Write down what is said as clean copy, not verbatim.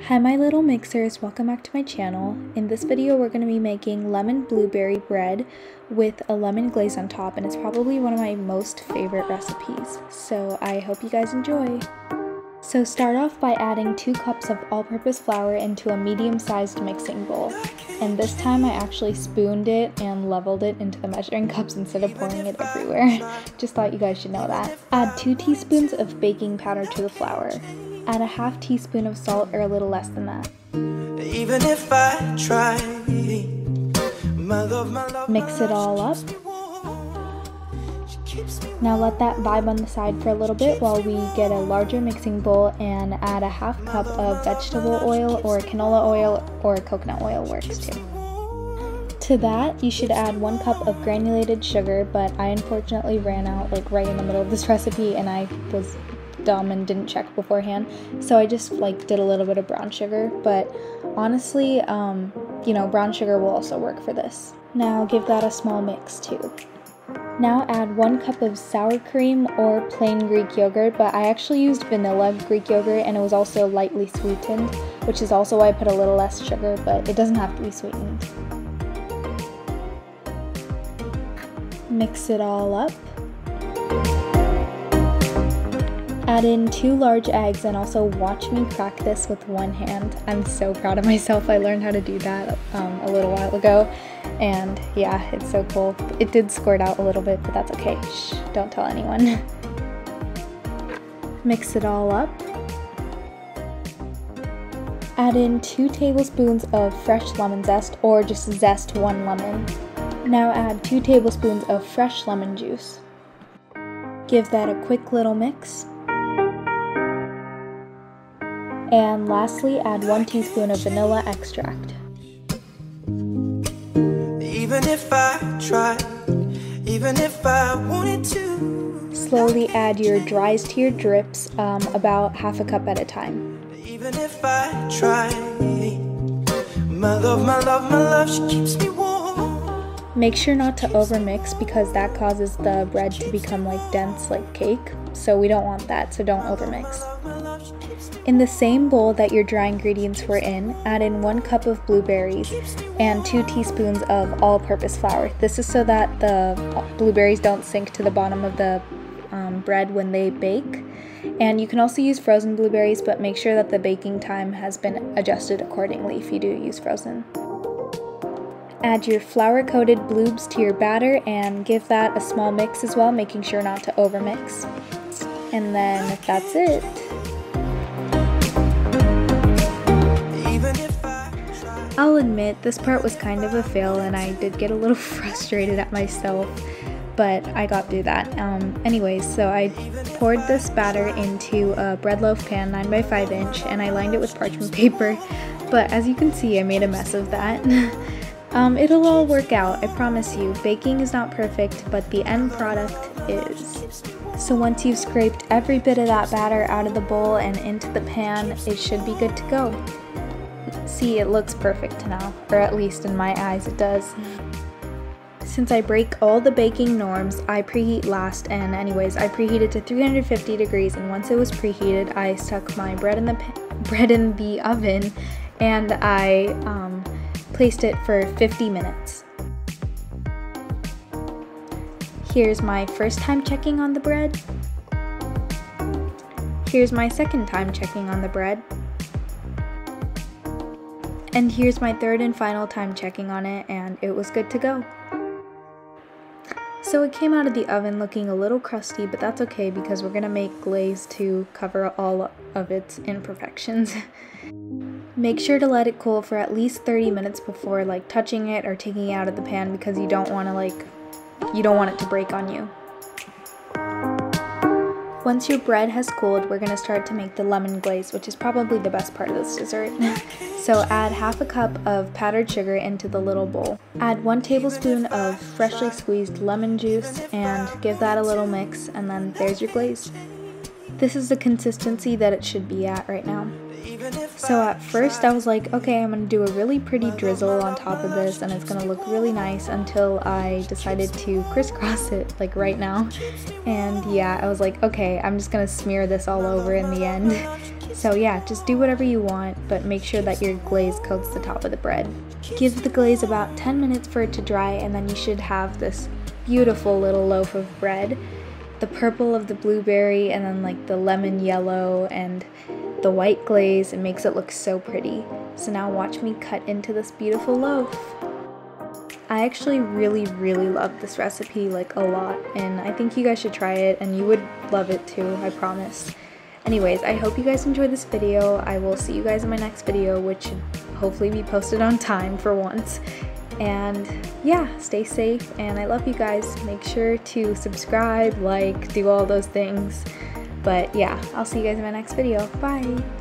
Hi my little mixers, welcome back to my channel. In this video we're going to be making lemon blueberry bread with a lemon glaze on top, and it's probably one of my most favorite recipes, so I hope you guys enjoy. So start off by adding 2 cups of all-purpose flour into a medium-sized mixing bowl, and this time I actually spooned it and leveled it into the measuring cups instead of pouring it everywhere. Just thought you guys should know that. Add 2 teaspoons of baking powder to the flour. Add a ½ teaspoon of salt, or a little less than that. Even if I try, mix it all up. Now let that vibe on the side for a little bit while we get a larger mixing bowl and add a ½ cup of vegetable oil, or canola oil, or coconut oil works too. To that, you should add 1 cup of granulated sugar, but I unfortunately ran out like right in the middle of this recipe and I was dumb and didn't check beforehand, so I just did a little bit of brown sugar, but honestly, brown sugar will also work for this. Now give that a small mix too. Now add 1 cup of sour cream or plain Greek yogurt, but I actually used vanilla Greek yogurt and it was also lightly sweetened, which is also why I put a little less sugar, but it doesn't have to be sweetened. Mix it all up. Add in 2 large eggs and also watch me crack this with one hand. I'm so proud of myself. I learned how to do that a little while ago, and yeah, it's so cool. It did squirt out a little bit, but that's okay. Shh, don't tell anyone. Mix it all up. Add in 2 tablespoons of fresh lemon zest, or just zest 1 lemon. Now add 2 tablespoons of fresh lemon juice. Give that a quick little mix. And lastly, add 1 teaspoon of vanilla extract. Even if I tried, even if I wanted to. Slowly add your dries to your drips, about ½ cup at a time. Even if I tried, my love, she keeps me warm. Make sure not to overmix because that causes the bread to become dense like cake, so we don't want that, so don't overmix. In the same bowl that your dry ingredients were in, add in 1 cup of blueberries and 2 teaspoons of all-purpose flour. This is so that the blueberries don't sink to the bottom of the bread when they bake. And you can also use frozen blueberries, but make sure that the baking time has been adjusted accordingly if you do use frozen. Add your flour-coated bloobs to your batter and give that a small mix as well, making sure not to overmix. And then that's it. I'll admit, this part was kind of a fail and I did get a little frustrated at myself, but I got through that. Anyways, so I poured this batter into a bread loaf pan 9x5 inch and I lined it with parchment paper, but as you can see I made a mess of that. It'll all work out, I promise you. Baking is not perfect, but the end product is. So once you've scraped every bit of that batter out of the bowl and into the pan, it should be good to go. See, it looks perfect now, or at least in my eyes it does. Since I break all the baking norms, I preheat last, and anyways, I preheated to 350 degrees, and once it was preheated, I stuck my bread in the oven, and I placed it for 50 minutes. Here's my first time checking on the bread. Here's my second time checking on the bread. And here's my third and final time checking on it, and it was good to go. So it came out of the oven looking a little crusty, but that's okay because we're gonna make glaze to cover all of its imperfections. Make sure to let it cool for at least 30 minutes before touching it or taking it out of the pan, because you don't want it to break on you. Once your bread has cooled, we're going to start to make the lemon glaze, which is probably the best part of this dessert. So add ½ cup of powdered sugar into the little bowl. Add 1 tablespoon of freshly squeezed lemon juice and give that a little mix, and then there's your glaze. This is the consistency that it should be at right now. So at first I was like, okay, I'm gonna do a really pretty drizzle on top of this and it's gonna look really nice, until I decided to crisscross it like right now. And yeah, I was like, okay, I'm just gonna smear this all over in the end. So yeah, just do whatever you want, but make sure that your glaze coats the top of the bread. Give the glaze about 10 minutes for it to dry, and then you should have this beautiful little loaf of bread. The purple of the blueberry and then like the lemon yellow and the white glaze, it makes it look so pretty. So now watch me cut into this beautiful loaf. I actually really love this recipe, like a lot, and I think you guys should try it and you would love it too, I promise. Anyways, I hope you guys enjoyed this video. I will see you guys in my next video, which should hopefully be posted on time for once. And yeah, stay safe, and I love you guys. Make sure to subscribe, like, do all those things. But yeah, I'll see you guys in my next video. Bye!